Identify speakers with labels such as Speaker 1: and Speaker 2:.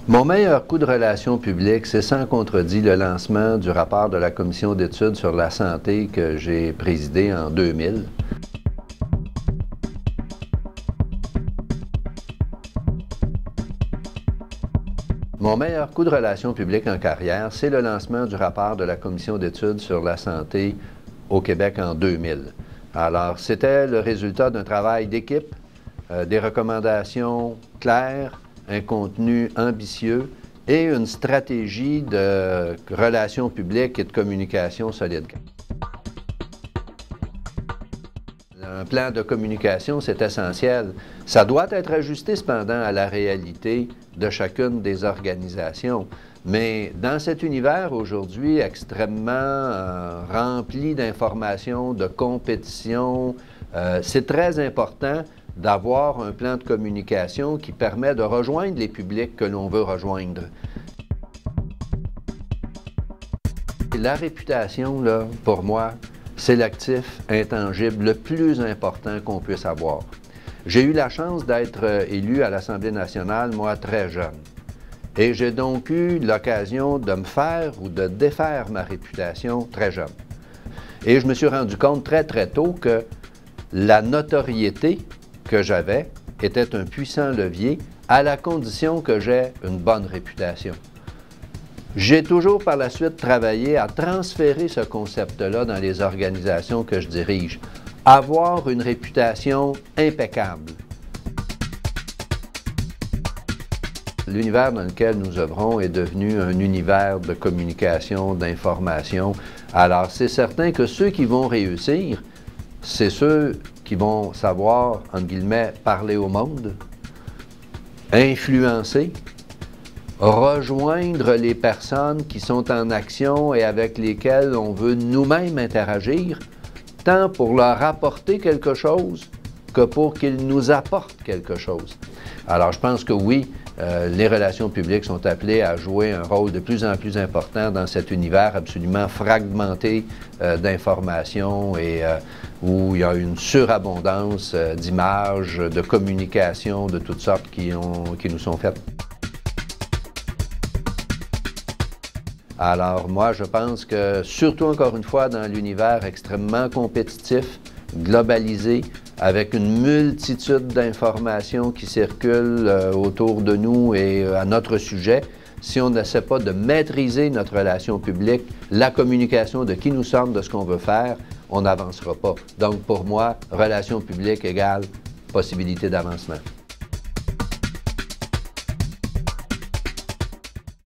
Speaker 1: Mon meilleur coup de relations publiques, c'est sans contredit le lancement du rapport de la Commission d'études sur la santé que j'ai présidé en 2000. Mon meilleur coup de relations publiques en carrière, c'est le lancement du rapport de la Commission d'études sur la santé au Québec en 2000. Alors, c'était le résultat d'un travail d'équipe, des recommandations claires, un contenu ambitieux et une stratégie de relations publiques et de communication solide. Un plan de communication, c'est essentiel. Ça doit être ajusté cependant à la réalité de chacune des organisations. Mais dans cet univers aujourd'hui extrêmement rempli d'informations, de compétition, c'est très important d'avoir un plan de communication qui permet de rejoindre les publics que l'on veut rejoindre. La réputation, là, pour moi, c'est l'actif intangible le plus important qu'on puisse avoir. J'ai eu la chance d'être élu à l'Assemblée nationale, moi, très jeune. Et j'ai donc eu l'occasion de me faire ou de défaire ma réputation très jeune. Et je me suis rendu compte très, très tôt que la notoriété que j'avais était un puissant levier à la condition que j'aie une bonne réputation. J'ai toujours par la suite travaillé à transférer ce concept-là dans les organisations que je dirige. Avoir une réputation impeccable. L'univers dans lequel nous œuvrons est devenu un univers de communication, d'information. Alors, c'est certain que ceux qui vont réussir, c'est ceux qui vont savoir, entre guillemets, parler au monde, influencer, rejoindre les personnes qui sont en action et avec lesquelles on veut nous-mêmes interagir, tant pour leur apporter quelque chose que pour qu'ils nous apportent quelque chose. Alors, je pense que oui, les relations publiques sont appelées à jouer un rôle de plus en plus important dans cet univers absolument fragmenté d'informations et où il y a une surabondance d'images, de communications de toutes sortes qui nous sont faites. Alors moi, je pense que, surtout encore une fois, dans l'univers extrêmement compétitif, globalisé, avec une multitude d'informations qui circulent autour de nous et à notre sujet, si on n'essaie pas de maîtriser notre relation publique, la communication de qui nous sommes, de ce qu'on veut faire, on n'avancera pas. Donc pour moi, relation publique égale possibilité d'avancement.